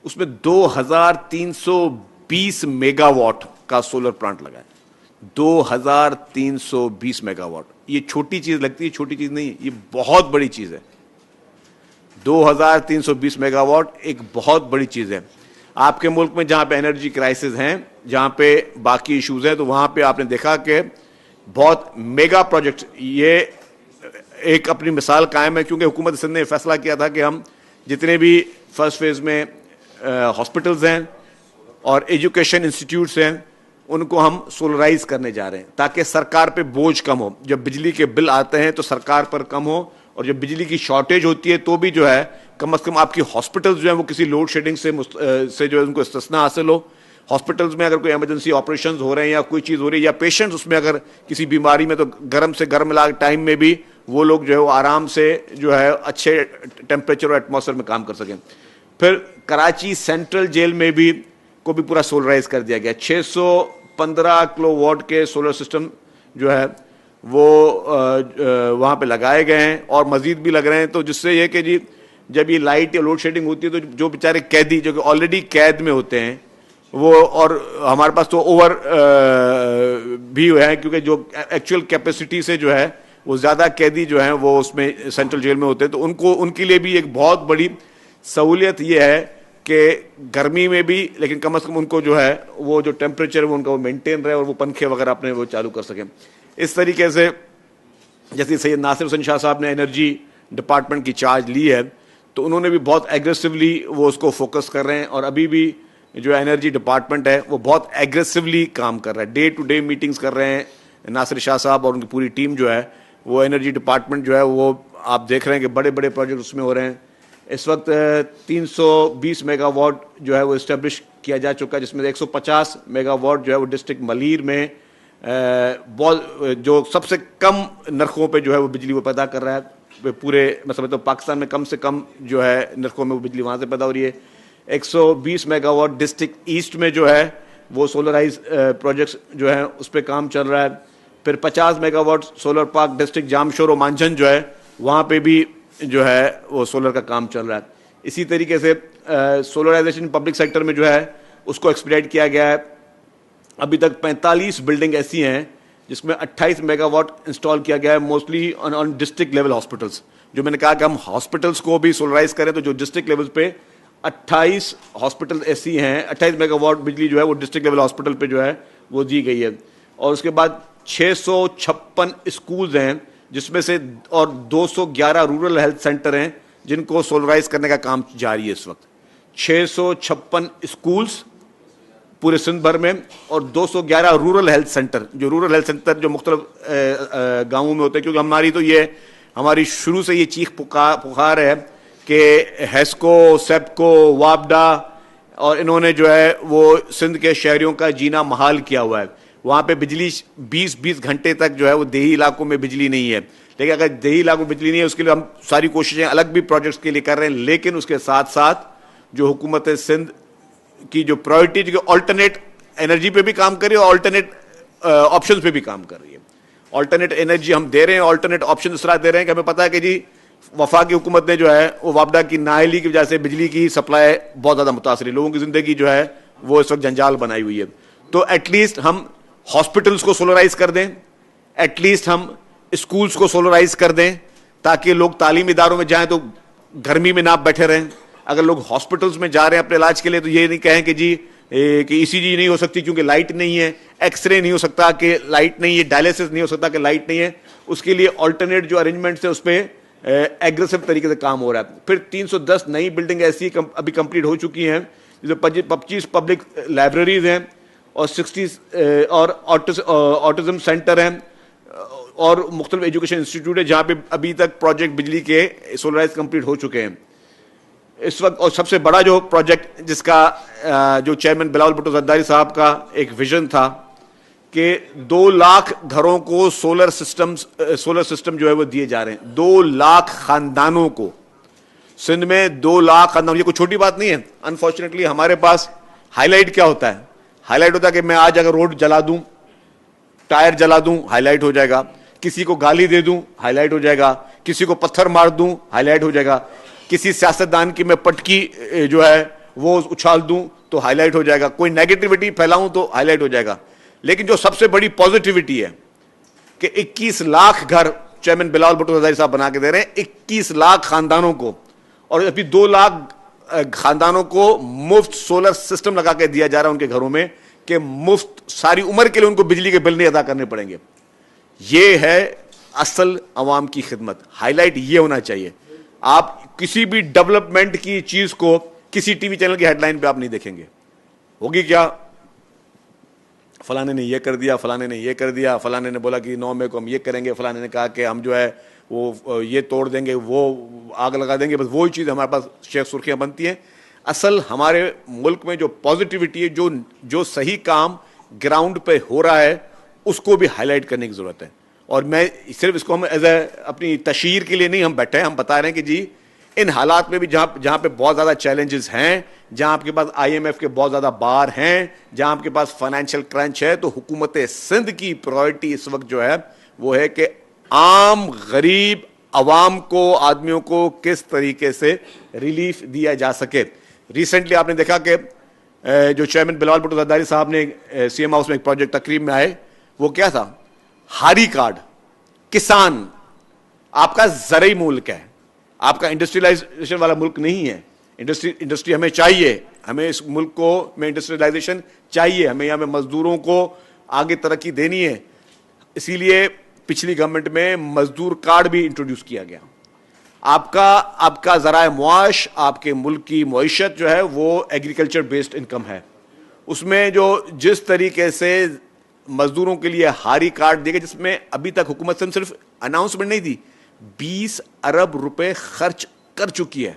اس میں 2320 mega what کا solar plant لگا ہے. 2320 میگا واٹ. یہ چھوٹی چیز لگتی ہے, چھوٹی چیز نہیں, یہ بہت بڑی چیز ہے. 2320 میگا واٹ ایک بہت بڑی چیز ہے. آپ کے ملک میں جہاں پہ انرجی کرائسس ہیں, جہاں پہ باقی ایشوز ہیں, تو وہاں پہ آپ نے دیکھا کہ بہت میگا پروجیکٹ, یہ ایک اپنی مثال قائم ہے, کیونکہ حکومت سندھ نے فیصلہ کیا تھا کہ ہم جتنے بھی فرسٹ فیز میں ہاسپٹلز ہیں اور ایجوکیشن انسٹیٹیوٹس ہیں ان کو ہم سولرائز کرنے جا رہے ہیں, تاکہ سرکار پہ بوجھ کم ہو. جب بجلی کے بل آتے ہیں تو سرکار پر کم ہو, اور جب بجلی کی شارٹیج ہوتی ہے تو بھی جو ہے کم از کم آپ کی ہاسپٹلز جو ہیں وہ کسی لوڈ شیڈنگ سے جو ہے ان کو استثناء حاصل ہو. ہاسپٹلز میں اگر کوئی ایمرجنسی آپریشنز ہو رہے ہیں یا کوئی چیز ہو رہی ہے, یا پیشنٹس اس میں اگر کسی بیماری میں, تو گرم سے گرم ٹائم میں بھی وہ لوگ جو ہے وہ آرام سے جو ہے اچھے ٹیمپریچر اور ایٹماسفیئر میں کام کر سکیں. پھر کراچی سینٹرل جیل میں بھی کو بھی پورا سولرائز کر دیا گیا. 615 کلو واٹ کے سولر سسٹم جو ہے وہ وہاں پہ لگائے گئے ہیں, اور مزید بھی لگ رہے ہیں. تو جس سے یہ کہ جی جب یہ لائٹ یا لوڈ شیڈنگ ہوتی ہے تو جو بیچارے قیدی جو کہ آلریڈی قید میں ہوتے ہیں وہ, اور ہمارے پاس تو اوور بھی ہے, کیونکہ جو ایکچوئل کیپیسٹی سے جو ہے وہ زیادہ قیدی جو ہیں وہ اس میں سینٹرل جیل میں ہوتے ہیں, تو ان کے لیے بھی ایک بہت بڑی سہولیت یہ ہے کہ گرمی میں بھی لیکن کم از کم ان کو جو ہے وہ جو ٹیمپریچر وہ ان کا وہ مینٹین رہے, اور وہ پنکھے وغیرہ اپنے وہ چالو کر سکیں. اس طریقے سے جیسے سید ناصر حسین شاہ صاحب نے انرجی ڈپارٹمنٹ کی چارج لی ہے, تو انہوں نے بھی بہت ایگریسولی وہ اس کو فوکس کر رہے ہیں, اور ابھی بھی جو انرجی ڈپارٹمنٹ ہے وہ بہت ایگریسولی کام کر رہا ہے. ڈے ٹو ڈے میٹنگز کر رہے ہیں ناصر شاہ صاحب اور ان کی پوری ٹیم جو ہے وہ انرجی ڈپارٹمنٹ جو ہے وہ آپ دیکھ رہے ہیں کہ بڑے بڑے پروجیکٹ اس میں ہو رہے ہیں. اس وقت 320 میگا واٹ جو ہے وہ اسٹیبلش کیا جا چکا ہے, جس میں 150 میگا واٹ جو ہے وہ ڈسٹرکٹ ملیر میں جو سب سے کم نرخوں پہ جو ہے وہ بجلی وہ پیدا کر رہا ہے پورے مطلب پاکستان میں. کم سے کم جو ہے نرخوں میں وہ بجلی وہاں سے پیدا ہو رہی ہے. 120 میگا واٹ ڈسٹرکٹ ایسٹ میں جو ہے وہ سولرائز پروجیکٹس جو ہیں اس پہ کام چل رہا ہے. پھر 50 mega watt solar park district Jamshoro و مانجھن جو ہے وہاں پہ بھی جو ہے وہ سولر کا کام چل رہا ہے. اسی طریقے سے سولرائزیشن پبلک سیکٹر میں جو ہے اس کو ایکسپیڈائٹ کیا گیا ہے. ابھی تک 45 بلڈنگ ایسی ہیں جس میں 28 میگا واٹ انسٹال کیا گیا ہے, mostly on district level hospitals. جو میں نے کہا کہ ہم ہاسپٹلس کو بھی سولرائز کریں, تو جو ڈسٹرکٹ لیول پہ 28 ہاسپٹل ایسی ہیں, 28 میگا واٹ بجلی جو ہے وہ ڈسٹرکٹ لیول ہاسپٹل پہ جو ہے وہ دی گئی ہے. اور اس کے بعد 656 اسکولز ہیں جس میں سے, اور 211 رورل ہیلتھ سینٹر ہیں جن کو سولرائز کرنے کا کام جاری ہے اس وقت. 656 اسکولز پورے سندھ بھر میں, اور 211 رورل ہیلتھ سینٹر. جو رورل ہیلتھ سینٹر جو مختلف گاؤں میں ہوتے ہیں, کیونکہ ہماری تو یہ ہماری شروع سے یہ چیخ پکار ہے کہ ہیسکو, سیپکو, وابڈا اور انہوں نے جو ہے وہ سندھ کے شہریوں کا جینا محال کیا ہوا ہے. وہاں پہ بجلی 20 گھنٹے تک جو ہے وہ دیہی علاقوں میں بجلی نہیں ہے. لیکن اگر دیہی علاقوں میں بجلی نہیں ہے اس کے لیے ہم ساری کوششیں الگ بھی پروجیکٹس کے لیے کر رہے ہیں, لیکن اس کے ساتھ ساتھ جو حکومت سندھ کی جو پرائرٹی جو آلٹرنیٹ انرجی پہ بھی کام کر رہی ہے اور آلٹرنیٹ آپشنز پہ بھی کام کر رہی ہے. آلٹرنیٹ انرجی ہم دے رہے ہیں, آلٹرنیٹ آپشن اس طرح دے رہے ہیں کہ ہمیں پتہ ہے کہ جی وفاقی حکومت نے جو ہے وہ وابڈا کی نااہلی کی وجہ سے بجلی کی سپلائی بہت زیادہ متاثر ہے, لوگوں کی زندگی جو ہے وہ اس وقت جنجال بنائی ہوئی ہے. تو ایٹ لیسٹ ہم ہاسپٹلس کو سولرائز کر دیں, ایٹ لیسٹ ہم اسکولس کو سولرائز کر دیں, تاکہ لوگ تعلیمی اداروں میں جائیں تو گرمی میں نہ بیٹھے رہیں. اگر لوگ ہاسپٹلس میں جا رہے ہیں اپنے علاج کے لیے تو یہ نہیں کہیں کہ جی کہ ای سی جی نہیں ہو سکتی کیونکہ لائٹ نہیں ہے, ایکس رے نہیں ہو سکتا کہ لائٹ نہیں ہے, ڈائلیسس نہیں ہو سکتا کہ لائٹ نہیں ہے. اس کے لیے آلٹرنیٹ جو ارینجمنٹس ہے اس پہ ایگریسو طریقے سے کام ہو رہا ہے. پھر 310 نئی بلڈنگ ایسی ابھی کمپلیٹ ہو چکی ہیں, جس میں 25 پبلک لائبریریز ہیں اور 60 اور آٹزم سینٹر ہیں اور مختلف ایجوکیشن انسٹیٹیوٹ ہے جہاں پہ ابھی تک پروجیکٹ بجلی کے سولرائز کمپلیٹ ہو چکے ہیں اس وقت. اور سب سے بڑا جو پروجیکٹ جس کا جو چیئرمین بلاول بھٹو زرداری صاحب کا ایک ویژن تھا کہ 2 لاکھ گھروں کو سولر سسٹم جو ہے وہ دیے جا رہے ہیں, 2 لاکھ خاندانوں کو سندھ میں 2 لاکھ خاندان. یہ کوئی چھوٹی بات نہیں ہے. انفارچونیٹلی ہمارے پاس ہائی لائٹ کیا ہوتا ہے, ہائی لائٹ ہوتا ہے کہ میں آج اگر روڈ جلا دوں, ٹائر جلا دوں, ہائی لائٹ ہو جائے گا. کسی کو گالی دے دوں, ہائی لائٹ ہو جائے گا. کسی کو پتھر مار دوں, ہائی لائٹ ہو جائے گا. کسی سیاستدان کی میں پٹکی جو ہے وہ اچھال دوں تو ہائی لائٹ ہو جائے گا, کوئی نیگیٹیوٹی پھیلاؤں تو ہائی لائٹ ہو جائے گا. لیکن جو سب سے بڑی پازیٹیوٹی ہے کہ 21 لاکھ گھر چیئرمین بلاول بھٹو زرداری صاحب بنا کے دے رہے ہیں 21 لاکھ خاندانوں کو, اور ابھی 2 لاکھ خاندانوں کو مفت سولر سسٹم لگا کے دیا جا رہا ہے ان کے گھروں میں, کہ مفت ساری عمر کے لیے ان کو بجلی کے بل نہیں ادا کرنے پڑیں گے. یہ ہے اصل عوام کی خدمت. ہائی لائٹ یہ ہونا چاہیے. آپ کسی بھی ڈیولپمنٹ کی چیز کو کسی ٹی وی چینل کی ہیڈ لائن پہ آپ نہیں دیکھیں گے. ہوگی کیا, فلانے نے یہ کر دیا, فلانے نے یہ کر دیا, فلانے نے بولا کہ 9 مئی کو ہم یہ کریں گے, فلانے نے کہا کہ ہم جو ہے وہ یہ توڑ دیں گے, وہ آگ لگا دیں گے. بس وہی چیز ہمارے پاس شیخ سرخیاں بنتی ہیں. اصل ہمارے ملک میں جو پازیٹیوٹی ہے, جو صحیح کام گراؤنڈ پہ ہو رہا ہے, اس کو بھی ہائی لائٹ کرنے کی ضرورت ہے. اور میں صرف اس کو ہم ایز اے اپنی تشہیر کے لیے نہیں ہم بیٹھے ہیں, ہم بتا رہے ہیں کہ جی ان حالات میں بھی جہاں پہ بہت زیادہ چیلنجز ہیں, جہاں آپ کے پاس IMF کے بہت زیادہ بار ہیں, جہاں آپ کے پاس فائنینشیل کرنچ ہے, تو حکومت سندھ کی پرائرٹی اس وقت جو ہے وہ ہے کہ عام غریب عوام کو, آدمیوں کو کس طریقے سے ریلیف دیا جا سکے. ریسنٹلی آپ نے دیکھا کہ جو چیئرمین بلاول بھٹو زرداری صاحب نے CM ہاؤس میں ایک پروجیکٹ تقریب میں آئے, وہ کیا تھا, ہاری کارڈ. کسان آپ کا زرعی ملک ہے, آپ کا انڈسٹریلائزیشن والا ملک نہیں ہے. انڈسٹری ہمیں چاہیے, ہمیں اس ملک کو میں انڈسٹریلائزیشن چاہیے, ہمیں یہاں میں مزدوروں کو آگے ترقی دینی ہے. اسی لیے پچھلی گورنمنٹ میں مزدور کارڈ بھی انٹروڈیوس کیا گیا. آپ کا ذرائع معاش, آپ کے ملک کی معیشت جو ہے وہ ایگریکلچر بیسڈ انکم ہے. اس میں جس طریقے سے مزدوروں کے لیے ہاری کارڈ دے گئے, جس میں ابھی تک حکومت سے صرف اناؤنسمنٹ نہیں تھی, 20 ارب روپے خرچ کر چکی ہے,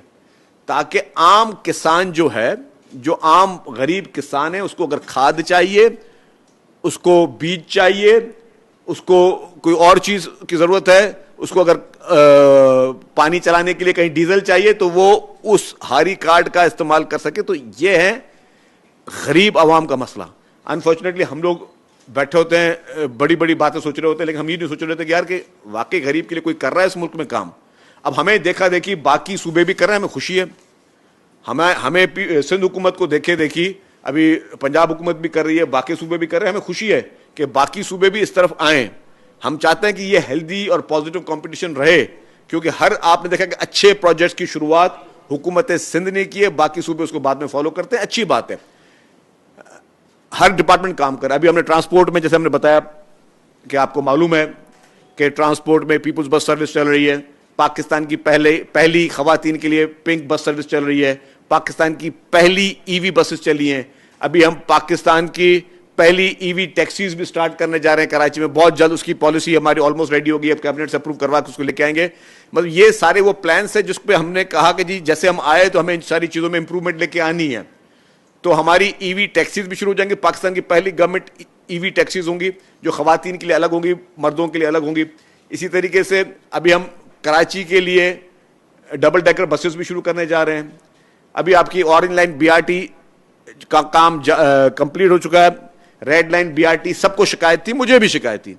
تاکہ عام کسان جو ہے, جو عام غریب کسان ہے, اس کو اگر کھاد چاہیے, اس کو بیج چاہیے, اس کو کوئی اور چیز کی ضرورت ہے, اس کو اگر پانی چلانے کے لیے کہیں ڈیزل چاہیے, تو وہ اس ہاری کارڈ کا استعمال کر سکے. تو یہ ہے غریب عوام کا مسئلہ. انفارچونیٹلی ہم لوگ بیٹھے ہوتے ہیں, بڑی بڑی باتیں سوچ رہے ہوتے ہیں, لیکن ہم یہ نہیں سوچ رہے ہوتے کہ یار کہ واقعی غریب کے لیے کوئی کر رہا ہے اس ملک میں کام. اب ہمیں دیکھا دیکھی باقی صوبے بھی کر رہے ہیں, ہمیں خوشی ہے. ہمیں سندھ حکومت کو دیکھی ابھی پنجاب حکومت بھی کر رہی ہے, باقی صوبے بھی کر رہے ہیں. ہمیں خوشی ہے کہ باقی صوبے بھی اس طرف آئیں. ہم چاہتے ہیں کہ یہ ہیلدی اور پازیٹیو کمپٹیشن رہے, کیونکہ آپ نے دیکھا کہ اچھے پروجیکٹس کی شروعات حکومت سندھ نے کی ہے, باقی صوبے اس کو بعد میں فالو کرتے ہیں. اچھی بات ہے, ہر ڈپارٹمنٹ کام کر رہا ہے. ابھی ہم نے ٹرانسپورٹ میں, جیسے ہم نے بتایا کہ آپ کو معلوم ہے کہ ٹرانسپورٹ میں پیپلز بس سروس چل رہی ہے, پاکستان کی پہلی خواتین کے لیے پنک بس سروس چل رہی ہے, پاکستان کی پہلی EV بسز چلی ہیں. ابھی ہم پاکستان کی پہلی EV ٹیکسیز بھی سٹارٹ کرنے جا رہے ہیں کراچی میں. بہت جلد اس کی پالیسی ہماری آلموسٹ ریڈی ہوگی, اب کیبنٹ سے اپروو کروا کے اس کو لے کے آئیں گے. مطلب یہ سارے وہ پلانس ہیں جس پہ ہم نے کہا کہ جی جیسے ہم آئے تو ہمیں ان ساری چیزوں میں امپروومنٹ لے کے آنی ہے. تو ہماری EV ٹیکسیز بھی شروع ہو جائیں گی. پاکستان کی پہلی گورنمنٹ EV ٹیکسیز ہوں گی, جو خواتین کے لیے الگ ہوں گی, مردوں کے لیے الگ ہوں گی. اسی طریقے سے ابھی ہم کراچی کے لیے ڈبل ڈیکر بسز بھی شروع کرنے جا رہے ہیں. ابھی آپ کی اورنج لائن BRT کا کام کمپلیٹ ہو چکا ہے. ریڈ لائن BRT سب کو شکایت تھی, مجھے بھی شکایت تھی,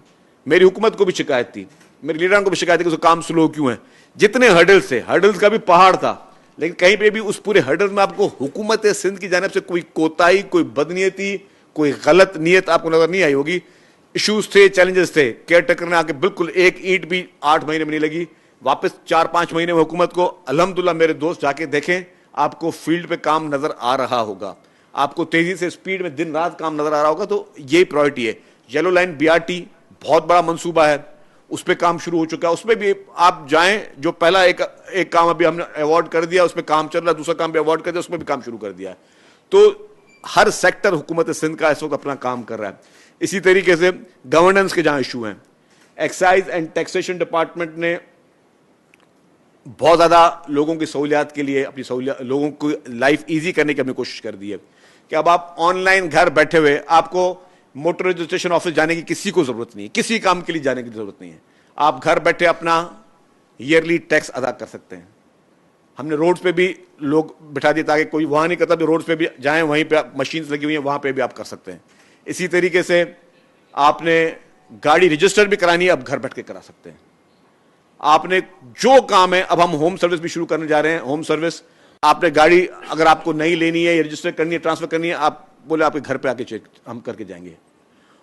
میری حکومت کو بھی شکایت تھی, میرے لیڈروں کو بھی شکایت تھی کہ اس کا کام سلو کیوں ہے. جتنے ہرڈلز تھے, ہرڈلز کا بھی پہاڑ تھا, لیکن کہیں پہ بھی اس پورے ہرڈلز میں آپ کو حکومت سندھ کی جانب سے کوئی کوتاہی, کوئی بدنیتی, کوئی غلط نیت آپ کو نظر نہیں آئی ہوگی. ایشوز تھے, چیلنجز تھے, کیئر ٹیکر نے آ کے بالکل ایک اینٹ بھی 8 مہینے میں نہیں لگی. واپس 4-5 مہینے میں حکومت کو, الحمدللہ میرے دوست جا کے دیکھیں, آپ کو فیلڈ پہ کام نظر آ رہا ہوگا, آپ کو تیزی سے اسپیڈ میں دن رات کام نظر آ رہا ہوگا. تو یہی پرائرٹی ہے. یلو لائن BRT بہت بڑا منصوبہ ہے, اس پہ کام شروع ہو چکا ہے. اس میں بھی آپ جائیں, جو پہلا ایک کام ابھی ہم نے ایوارڈ کر دیا, اس پہ کام چل رہا ہے, دوسرا کام بھی ایوارڈ کر دیا, اس میں بھی کام شروع کر دیا ہے. تو ہر سیکٹر حکومت سندھ کا اس وقت اپنا کام کر رہا ہے. اسی طریقے سے گورننس کے جہاں ایشو ہیں, ایکسائز اینڈ ٹیکسیشن ڈپارٹمنٹ نے بہت زیادہ لوگوں کی سہولیات کے لیے, لوگوں کو لائف ایزی کرنے کی اپنی کوشش کر دی ہے کہ اب آپ آن لائن گھر بیٹھے ہوئے, آپ کو موٹر رجسٹریشن آفس جانے کی کسی کو ضرورت نہیں ہے, کسی کام کے لیے جانے کی ضرورت نہیں ہے. آپ گھر بیٹھے اپنا ایئرلی ٹیکس ادا کر سکتے ہیں. ہم نے روڈز پہ بھی لوگ بٹھا دیے تاکہ کوئی وہاں نہیں کرتا, بھی روڈز پہ بھی جائیں, وہیں پہ مشینز لگی ہوئی ہیں, وہاں پہ بھی آپ کر سکتے ہیں. اسی طریقے سے آپ نے گاڑی رجسٹر بھی کرانی ہے, اب گھر بیٹھ کے کرا سکتے ہیں. آپ نے جو کام ہے, اب ہم ہوم سروس بھی شروع کرنے جا رہے ہیں. ہوم سروس آپ نے گاڑی اگر آپ کو نہیں لینی ہے یا رجسٹر کرنی ہے, ٹرانسفر کرنی ہے, آپ بولے آپ کے گھر پہ آ کے چیک ہم کر کے جائیں گے.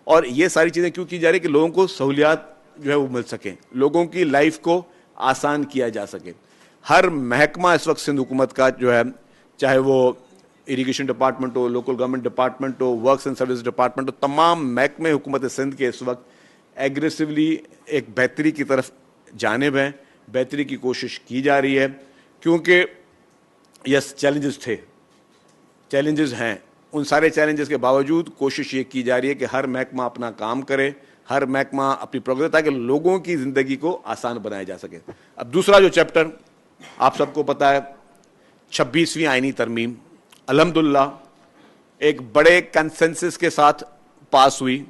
اور یہ ساری چیزیں کیوں کی جا رہی کہ لوگوں کو سہولیات جو ہے وہ مل سکیں, لوگوں کی لائف کو آسان کیا جا سکے. ہر محکمہ اس وقت سندھ حکومت کا جو ہے, چاہے وہ اریگیشن ڈپارٹمنٹ ہو, لوکل گورنمنٹ ڈپارٹمنٹ ہو, ورکس اینڈ سروس ڈپارٹمنٹ ہو, تمام محکمے حکومت سندھ کے اس وقت ایگریسولی ایک بہتری کی طرف جانب ہیں, بہتری کی کوشش کی جا رہی ہے. کیونکہ یس چیلنجز تھے, چیلنجز ہیں, ان سارے چیلنجز کے باوجود کوشش یہ کی جا رہی ہے کہ ہر محکمہ اپنا کام کرے, ہر محکمہ اپنی پروگرس, تاکہ لوگوں کی زندگی کو آسان بنایا جا سکے. اب دوسرا جو چیپٹر آپ سب کو پتا ہے, 26ویں آئینی ترمیم الحمدللہ ایک بڑے کنسنسس کے ساتھ پاس ہوئی,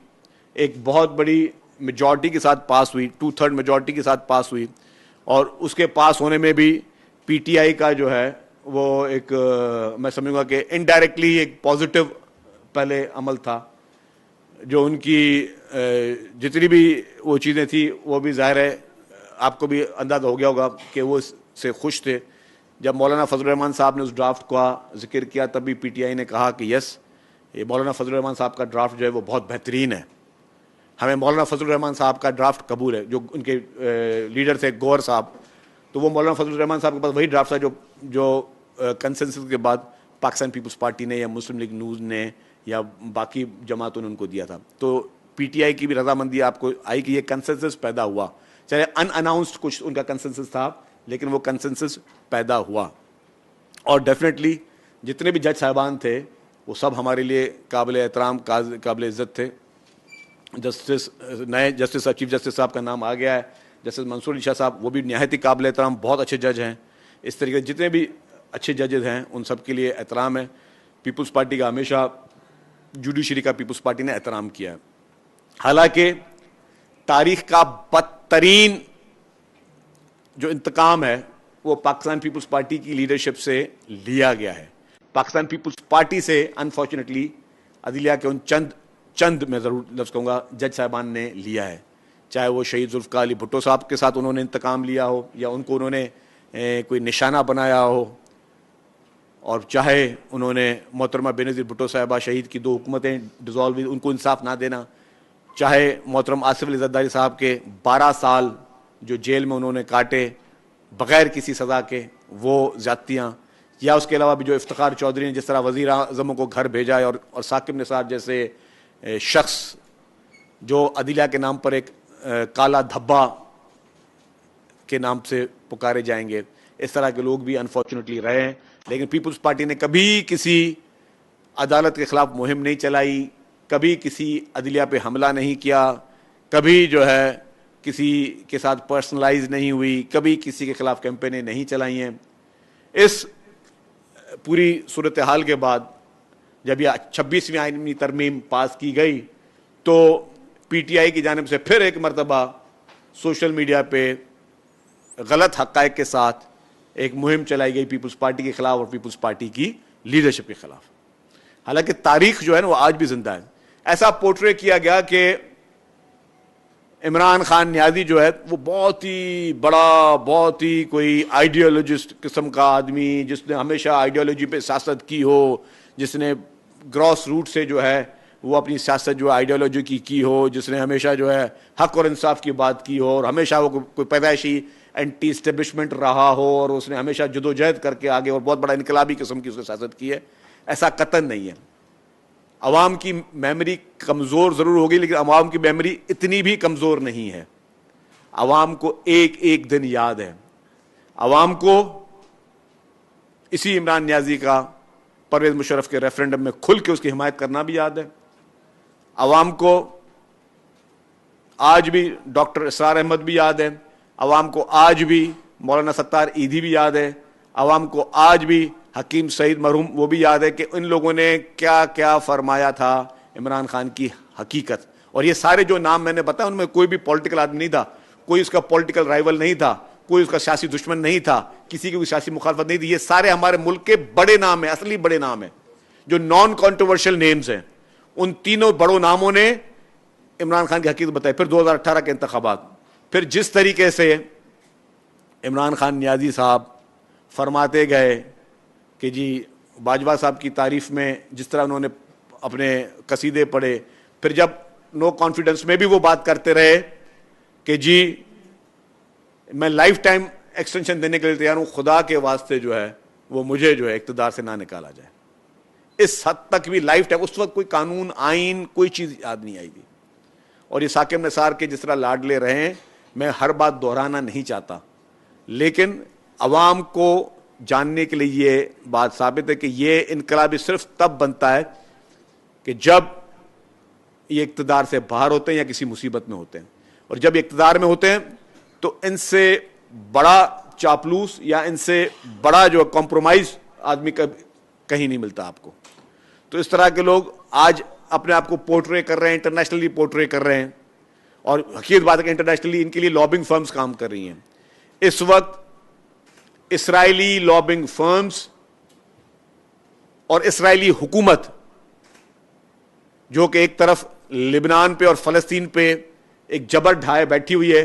ایک بہت بڑی میجورٹی کے ساتھ پاس ہوئی, 2/3 میجورٹی کے ساتھ پاس ہوئی. اور اس کے پاس ہونے میں بھی پی ٹی آئی کا جو ہے وہ ایک میں سمجھوں گا کہ انڈائریکٹلی ایک پازیٹیو پہلے عمل تھا, جو ان کی جتنی بھی وہ چیزیں تھیں وہ بھی ظاہر ہے آپ کو بھی اندازہ ہو گیا ہوگا کہ وہ اس سے خوش تھے. جب مولانا فضل الرحمان صاحب نے اس ڈرافٹ کا ذکر کیا تب بھی پی ٹی آئی نے کہا کہ یس, یہ مولانا فضل الرحمان صاحب کا ڈرافٹ جو ہے وہ بہت بہترین ہے, ہمیں مولانا فضل الرحمان صاحب کا ڈرافٹ قبول ہے. جو ان کے لیڈر تھے گور صاحب, تو وہ مولانا فضل الرحمان صاحب کے پاس وہی ڈرافٹ تھا جو کنسنسس کے بعد پاکستان پیپلز پارٹی نے یا مسلم لیگ نوز نے یا باقی جماعتوں نے ان کو دیا تھا. تو پی ٹی آئی کی بھی رضامندی آپ کو آئی کہ یہ کنسنسس پیدا ہوا, چاہے ان اناؤنسڈ کچھ ان کا کنسنسس تھا, لیکن وہ کنسنسس پیدا ہوا. اور ڈیفینیٹلی جتنے بھی جج صاحبان تھے وہ سب ہمارے لیے قابل احترام, قابل عزت تھے. جسٹس نئے جسٹس چیف جسٹس صاحب کا نام آ گیا ہے, جسٹس منصور علی شاہ صاحب, وہ بھی نہایت ہی قابل احترام, بہت اچھے جج ہیں. اس طریقے سے جتنے بھی اچھے ججز ہیں ان سب کے لیے احترام ہے. پیپلز پارٹی کا ہمیشہ, جوڈیشری کا پیپلز پارٹی نے احترام کیا ہے. حالانکہ تاریخ کا بدترین جو انتقام ہے وہ پاکستان پیپلز پارٹی کی لیڈرشپ سے لیا گیا ہے. پاکستان پیپلز پارٹی سے انفارچونیٹلی عدلیہ کے ان چند میں ضرور لفظ کہوں گا جج صاحبان نے لیا ہے, چاہے وہ شہید ذوالفقار علی بھٹو صاحب کے ساتھ انہوں نے انتقام لیا ہو یا ان کو انہوں نے کوئی نشانہ بنایا ہو, اور چاہے انہوں نے محترمہ بینظیر بھٹو صاحبہ شہید کی 2 حکومتیں ڈیزالو ہوئی ان کو انصاف نہ دینا, چاہے محترم آصف علی زرداری صاحب کے 12 سال جو جیل میں انہوں نے کاٹے بغیر کسی سزا کے وہ زیادتیاں, یا اس کے علاوہ بھی جو افتخار چودھری نے جس طرح وزیر اعظموں کو گھر بھیجا ہے, اور ثاقب نثار جیسے شخص جو عدلیہ کے نام پر ایک کالا دھبا کے نام سے پکارے جائیں گے, اس طرح کے لوگ بھی انفارچونیٹلی رہے ہیں. لیکن پیپلز پارٹی نے کبھی کسی عدالت کے خلاف مہم نہیں چلائی, کبھی کسی عدلیہ پہ حملہ نہیں کیا, کبھی جو ہے کسی کے ساتھ پرسنلائز نہیں ہوئی, کبھی کسی کے خلاف کیمپینیں نہیں چلائی ہیں. اس پوری صورتحال کے بعد جب یہ 26ویں آئینی ترمیم پاس کی گئی تو پی ٹی آئی کی جانب سے پھر ایک مرتبہ سوشل میڈیا پہ غلط حقائق کے ساتھ ایک مہم چلائی گئی پیپلز پارٹی کے خلاف اور پیپلز پارٹی کی لیڈرشپ کے خلاف. حالانکہ تاریخ جو ہے نا وہ آج بھی زندہ ہے. ایسا پورٹری کیا گیا کہ عمران خان نیازی جو ہے وہ بہت ہی بڑا, بہت ہی کوئی آئیڈیالوجسٹ قسم کا آدمی, جس نے ہمیشہ آئیڈیالوجی پہ سیاست کی ہو, جس نے گراس روٹ سے جو ہے وہ اپنی سیاست جو آئیڈیالوجی کی ہو, جس نے ہمیشہ جو ہے حق اور انصاف کی بات کی ہو, اور ہمیشہ وہ کوئی پیدائشی اینٹی اسٹیبلشمنٹ رہا ہو, اور اس نے ہمیشہ جدوجہد کر کے آگے اور بہت بڑا انقلابی قسم کی اس نے سیاست کی ہے. ایسا قطعاً نہیں ہے. عوام کی میموری کمزور ضرور ہوگی, لیکن عوام کی میموری اتنی بھی کمزور نہیں ہے. عوام کو ایک ایک دن یاد ہے. عوام کو اسی عمران نیازی کا پرویز مشرف کے ریفرنڈم میں کھل کے اس کی حمایت کرنا بھی یاد ہے. عوام کو آج بھی ڈاکٹر اسرار احمد بھی یاد ہے. عوام کو آج بھی مولانا ستار ایدھی بھی یاد ہے. عوام کو آج بھی حکیم سعید مرحوم وہ بھی یاد ہے کہ ان لوگوں نے کیا کیا فرمایا تھا عمران خان کی حقیقت. اور یہ سارے جو نام میں نے بتایا ان میں کوئی بھی پولیٹیکل آدمی نہیں تھا, کوئی اس کا پولیٹیکل رائیول نہیں تھا, کوئی اس کا سیاسی دشمن نہیں تھا, کسی کی کوئی سیاسی مخالفت نہیں تھی. یہ سارے ہمارے ملک کے بڑے نام ہیں, اصلی بڑے نام ہیں, جو نان کانٹروورشل نیمز ہیں. ان تینوں بڑوں ناموں نے عمران خان کی حقیقت بتائی. پھر 2018 کے انتخابات, پھر جس طریقے سے عمران خان نیازی صاحب فرماتے گئے کہ جی باجوہ صاحب کی تعریف میں جس طرح انہوں نے اپنے قصیدے پڑھے, پھر جب نو کانفیڈنس میں بھی وہ بات کرتے رہے کہ جی میں لائف ٹائم ایکسٹینشن دینے کے لیے تیار ہوں, خدا کے واسطے جو ہے وہ مجھے جو ہے اقتدار سے نہ نکالا جائے. اس حد تک بھی لائف ٹائم, اس وقت کوئی قانون آئین کوئی چیز یاد نہیں آئی تھی. اور یہ ثاقب نثار کے جس طرح لاڈلے رہے ہیں, میں ہر بات دہرانا نہیں چاہتا, لیکن عوام کو جاننے کے لیے یہ بات ثابت ہے کہ یہ انقلابی صرف تب بنتا ہے کہ جب یہ اقتدار سے باہر ہوتے ہیں یا کسی مصیبت میں ہوتے ہیں. اور جب اقتدار میں ہوتے ہیں تو ان سے بڑا چاپلوس یا ان سے بڑا جو کمپرومائز آدمی کا کہیں نہیں ملتا آپ کو. تو اس طرح کے لوگ آج اپنے آپ کو پورٹرے کر رہے ہیں, انٹرنیشنلی پورٹرے کر رہے ہیں, اور حقیقت بات ہے کہ انٹرنیشنلی ان کے لیے لابنگ فرمز کام کر رہی ہیں. اس وقت اسرائیلی لابنگ فرمز اور اسرائیلی حکومت جو کہ ایک طرف لبنان پہ اور فلسطین پہ ایک جبر ڈھائے بیٹھی ہوئی ہے,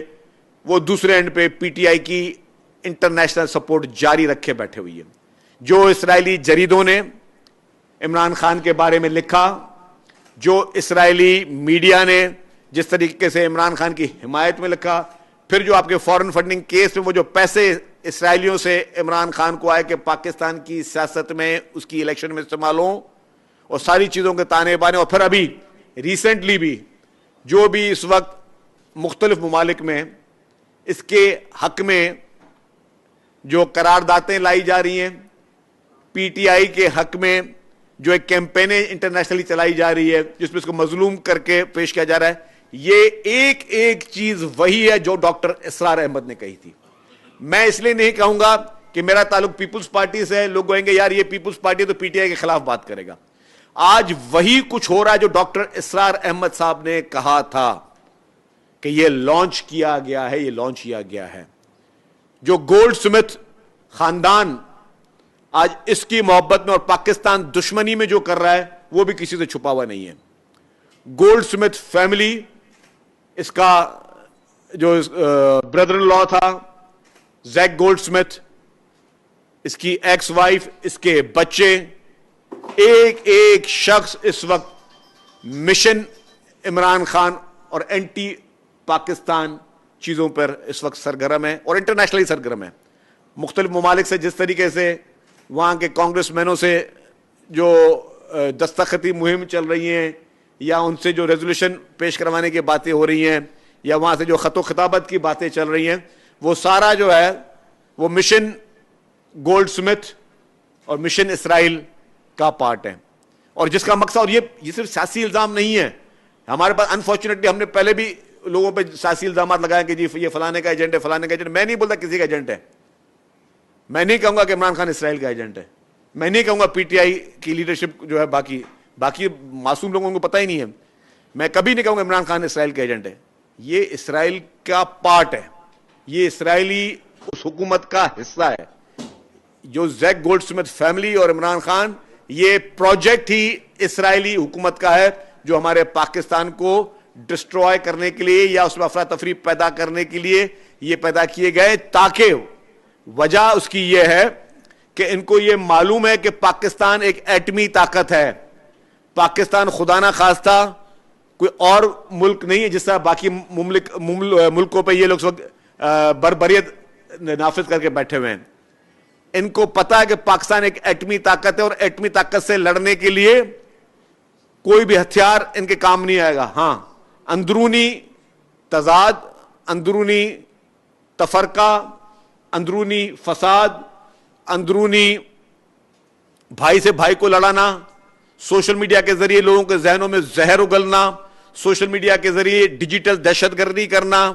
وہ دوسرے اینڈ پہ پی ٹی آئی کی انٹرنیشنل سپورٹ جاری رکھے بیٹھے ہوئی ہے. جو اسرائیلی جریدوں نے عمران خان کے بارے میں لکھا, جو اسرائیلی میڈیا نے جس طریقے سے عمران خان کی حمایت میں لکھا, پھر جو آپ کے فورن فنڈنگ کیس میں وہ جو پیسے اسرائیلیوں سے عمران خان کو آئے کہ پاکستان کی سیاست میں اس کی الیکشن میں استعمال ہوں, اور ساری چیزوں کے تانے بانے, اور پھر ابھی ریسنٹلی بھی جو بھی اس وقت مختلف ممالک میں اس کے حق میں جو قراردادیں لائی جا رہی ہیں, پی ٹی آئی کے حق میں جو ایک کیمپینیں انٹرنیشنلی چلائی جا رہی ہے جس میں اس کو مظلوم کر کے پیش کیا جا رہا ہے, یہ ایک ایک چیز وہی ہے جو ڈاکٹر اسرار احمد نے کہی تھی. میں اس لیے نہیں کہوں گا کہ میرا تعلق پیپلز پارٹی سے ہے, لوگ کہیں گے یار یہ پیپلز پارٹی تو پی ٹی آئی کے خلاف بات کرے گا. آج وہی کچھ ہو رہا ہے جو ڈاکٹر اسرار احمد صاحب نے کہا تھا کہ یہ لانچ کیا گیا ہے, یہ لانچ کیا گیا ہے. جو گولڈ سمتھ خاندان آج اس کی محبت میں اور پاکستان دشمنی میں جو کر رہا ہے وہ بھی کسی سے چھپا ہوا نہیں ہے. گولڈ سمتھ فیملی, اس کا جو بردر ان لا تھا زیک گولڈ سمتھ, اس کی ایکس وائف, اس کے بچے, ایک ایک شخص اس وقت مشن عمران خان اور اینٹی پاکستان چیزوں پر اس وقت سرگرم ہے اور انٹرنیشنلی سرگرم ہے. مختلف ممالک سے جس طریقے سے وہاں کے کانگریس مینوں سے جو دستخطی مہم چل رہی ہیں, یا ان سے جو ریزولوشن پیش کروانے کی باتیں ہو رہی ہیں, یا وہاں سے جو خط و خطابت کی باتیں چل رہی ہیں, وہ سارا جو ہے وہ مشن گولڈ سمتھ اور مشن اسرائیل کا پارٹ ہے. اور جس کا مقصد, اور یہ صرف سیاسی الزام نہیں ہے, ہمارے پاس انفارچونیٹلی ہم نے پہلے بھی لوگوں پہ سیاسی الزامات لگائے کہ جی یہ فلانے کا ایجنٹ ہے, فلانے کا ایجنٹ. میں نہیں بولتا کسی کا ایجنٹ ہے, میں نہیں کہوں گا کہ عمران خان اسرائیل کا ایجنٹ ہے, میں نہیں کہوں گا پی ٹی آئی کی لیڈرشپ جو ہے باقی معصوم لوگوں کو پتہ ہی نہیں ہے, میں کبھی نہیں کہوں گا عمران خان اسرائیل کا ایجنٹ ہے. یہ اسرائیل کا پارٹ ہے, یہ اسرائیلی اس حکومت کا حصہ ہے. جو زیک گولڈ سمتھ فیملی اور عمران خان, یہ پروجیکٹ ہی اسرائیلی حکومت کا ہے جو ہمارے پاکستان کو ڈسٹروائے کرنے کے لیے یا اس میں افراتفری پیدا کرنے کے لیے یہ پیدا کیے گئے, تاکہ وجہ اس کی یہ ہے کہ ان کو یہ معلوم ہے کہ پاکستان ایک ایٹمی طاقت ہے. پاکستان خدا نہ خواستہ کوئی اور ملک نہیں ہے جس طرح باقی ملکوں پہ یہ لوگ اس وقت بربریت نافذ کر کے بیٹھے ہوئے ہیں. ان کو پتا ہے کہ پاکستان ایک ایٹمی طاقت ہے, اور ایٹمی طاقت سے لڑنے کے لیے کوئی بھی ہتھیار ان کے کام نہیں آئے گا. ہاں, اندرونی تضاد, اندرونی تفرقہ, اندرونی فساد, اندرونی بھائی سے بھائی کو لڑانا, سوشل میڈیا کے ذریعے لوگوں کے ذہنوں میں زہر اگلنا, سوشل میڈیا کے ذریعے ڈیجیٹل دہشت گردی کرنا,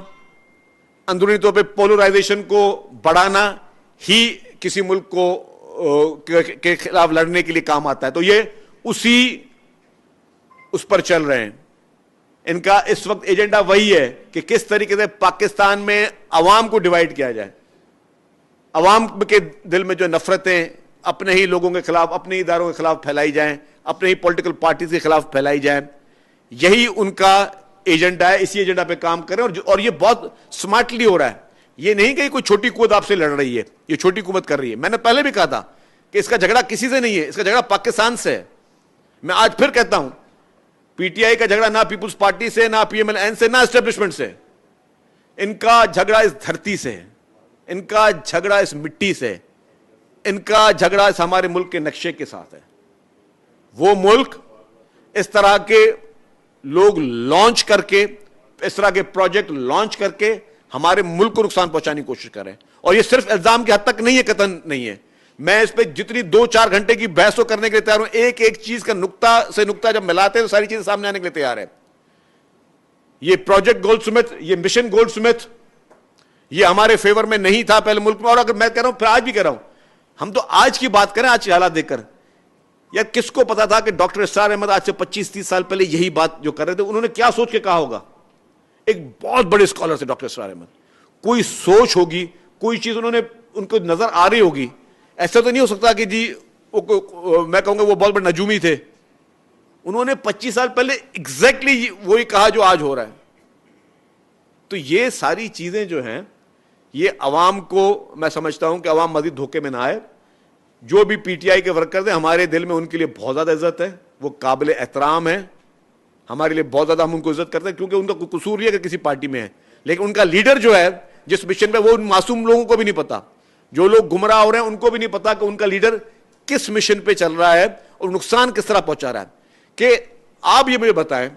اندرونی طور پہ پولرائزیشن کو بڑھانا ہی کسی ملک کو کے خلاف لڑنے کے لیے کام آتا ہے. تو یہ اس پر چل رہے ہیں. ان کا اس وقت ایجنڈا وہی ہے کہ کس طریقے سے پاکستان میں عوام کو ڈیوائیڈ کیا جائے, عوام کے دل میں جو نفرتیں اپنے ہی لوگوں کے خلاف, اپنے ہی اداروں کے خلاف پھیلائی جائیں, اپنے ہی پولیٹیکل پارٹیز کے خلاف پھیلائی جائیں, یہی ان کا ایجنڈا ہے. اسی ایجنڈا پہ کام کریں, اور یہ بہت سمارٹلی ہو رہا ہے. یہ نہیں کہ کوئی چھوٹی قوت آپ سے لڑ رہی ہے, یہ چھوٹی قوت کر رہی ہے. میں نے پہلے بھی کہا تھا کہ اس کا جھگڑا کسی سے نہیں ہے, اس کا جھگڑا پاکستان سے ہے. میں آج پھر کہتا ہوں, پی ٹی آئی کا جھگڑا نہ پیپلز پارٹی سے, نہ پی ایم ایل این سے, نہ اسٹیبلشمنٹ سے. ان کا جھگڑا اس دھرتی سے ہے, ان کا جھگڑا اس مٹی سے, ان کا جھگڑا اس ہمارے ملک کے نقشے کے ساتھ ہے. وہ ملک اس طرح کے لوگ لانچ کر کے, اس طرح کے پروجیکٹ لانچ کر کے ہمارے ملک کو نقصان پہنچانے کی کوشش کر رہے ہیں. اور یہ صرف الزام کی حد تک نہیں ہے, قطعاً نہیں ہے. میں اس پہ جتنی 2-4 گھنٹے کی بحث کو کرنے کے لیے تیار ہوں. ایک ایک چیز کا نقطہ سے نقطہ جب ملاتے ہیں تو ساری چیزیں سامنے آنے کے لیے تیار ہے. یہ پروجیکٹ گولڈ سمتھ, یہ مشن گولڈ سمتھ, یہ ہمارے فیور میں نہیں تھا پہلے ملک میں. اور اگر میں کہہ رہا ہوں, پھر آج بھی کہہ رہا ہوں, ہم تو آج کی بات کریں, آج کے حالات دیکھ کر. یار کس کو پتا تھا کہ ڈاکٹر اسرار احمد آج سے 25-30 سال پہلے یہی بات جو کر رہے تھے, انہوں نے کیا سوچ کے کہا ہوگا. ایک بہت بڑے اسکالر تھے ڈاکٹر اسرار احمد. کوئی سوچ ہوگی, کوئی چیز انہوں نے ان کو نظر آ رہی ہوگی. ایسا تو نہیں ہو سکتا کہ جی میں کہوں گا وہ بہت بڑے نجومی تھے. انہوں نے 25 سال پہلے ایگزیکٹلی وہی کہا جو آج ہو رہا ہے. تو یہ ساری چیزیں جو ہیں, یہ عوام کو, میں سمجھتا ہوں کہ عوام مزید دھوکے میں نہ آئے. جو بھی پی ٹی آئی کے ورکرز ہیں, ہمارے دل میں ان کے لیے بہت زیادہ عزت ہے, وہ قابل احترام ہے ہمارے لیے بہت زیادہ. ہم ان کو عزت کرتے ہیں کیونکہ ان کا کوئی قصور نہیں ہے کہ کسی پارٹی میں ہے. لیکن ان کا لیڈر جو ہے جس مشن پہ, وہ ان معصوم لوگوں کو بھی نہیں پتا, جو لوگ گمراہ ہو رہے ہیں ان کو بھی نہیں پتا کہ ان کا لیڈر کس مشن پہ چل رہا ہے اور نقصان کس طرح پہنچا رہا ہے. کہ آپ یہ مجھے بتائیں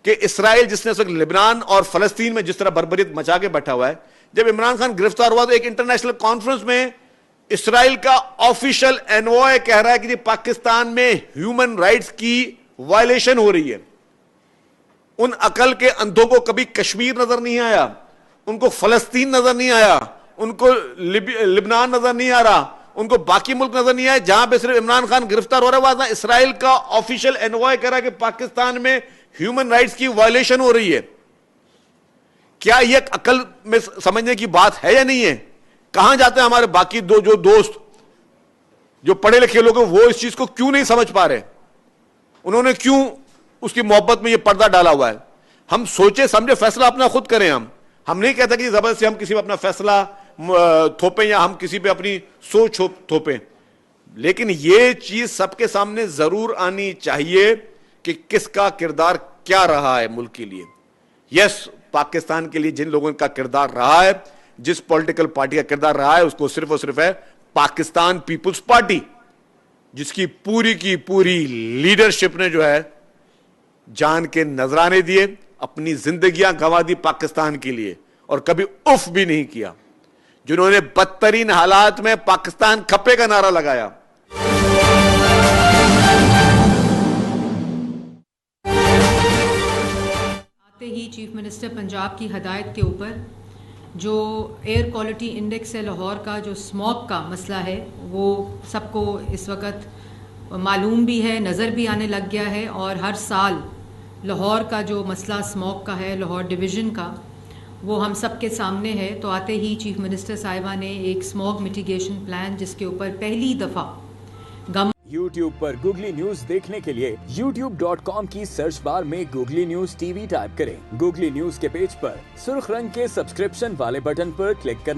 کہ اسرائیل جس نے لبنان اور فلسطین میں جس طرح بربریت مچا کے بیٹھا ہوا ہے, جب عمران خان گرفتار ہوا تو ایک انٹرنیشنل کانفرنس میں اسرائیل کا آفیشل انوائے کہہ رہا ہے کہ پاکستان میں ہیومن رائٹس کی وائلیشن ہو رہی ہے. ان عقل کے اندھوں کو کبھی کشمیر نظر نہیں آیا, ان کو فلسطین نظر نہیں آیا, ان کو لبنان نظر نہیں آ رہا, ان کو باقی ملک نظر نہیں آئے جہاں پہ صرف عمران خان گرفتار ہو رہا ہے. وہاں اسرائیل کا آفیشل انوائے کہہ رہا ہے کہ پاکستان میں ہیومن رائٹس کی وائلیشن ہو رہی ہے. کیا یہ عقل میں سمجھنے کی بات ہے یا نہیں ہے؟ کہاں جاتے ہیں ہمارے باقی جو دوست جو پڑھے لکھے لوگ ہیں, وہ اس چیز کو کیوں نہیں سمجھ پا رہے؟ انہوں نے کیوں اس کی محبت میں یہ پردہ ڈالا ہوا ہے؟ ہم سوچے سمجھے فیصلہ اپنا خود کریں. ہم نہیں کہتے کہ زبردستی ہم کسی پہ اپنا فیصلہ تھوپیں یا ہم کسی پہ اپنی سوچ تھوپیں. لیکن یہ چیز سب کے سامنے ضرور آنی چاہیے کہ کس کا کردار کیا رہا ہے ملک کے لیے. یس, پاکستان کے لیے جن لوگوں کا کردار رہا ہے, جس پولیٹیکل پارٹی کا کردار رہا ہے, اس کو صرف اور صرف ہے پاکستان پیپلز پارٹی, جس کی پوری لیڈرشپ نے جو ہے جان کے نذرانے دیے, اپنی زندگیاں گنوا دی پاکستان کے لیے, اور کبھی اف بھی نہیں کیا. جنہوں نے بدترین حالات میں پاکستان کھپے کا نعرہ لگایا. آتے ہی چیف منسٹر پنجاب کی ہدایت کے اوپر جو ایئر کوالٹی انڈیکس ہے لاہور کا, جو اسموگ کا مسئلہ ہے, وہ سب کو اس وقت معلوم بھی ہے, نظر بھی آنے لگ گیا ہے. اور ہر سال لاہور کا جو مسئلہ اسموگ کا ہے, لاہور ڈویژن کا, وہ ہم سب کے سامنے ہے. تو آتے ہی چیف منسٹر صاحبہ نے ایک اسموگ میٹیگیشن پلان, جس کے اوپر پہلی دفعہ یوٹیوب پر گوگلی نیوز دیکھنے کے لیے youtube.com کی سرچ بار میں googly news T V type کریں. گوگلی نیوز کے پیج پر سرخ رنگ کے سبسکرپشن والے بٹن پر کلک کرنا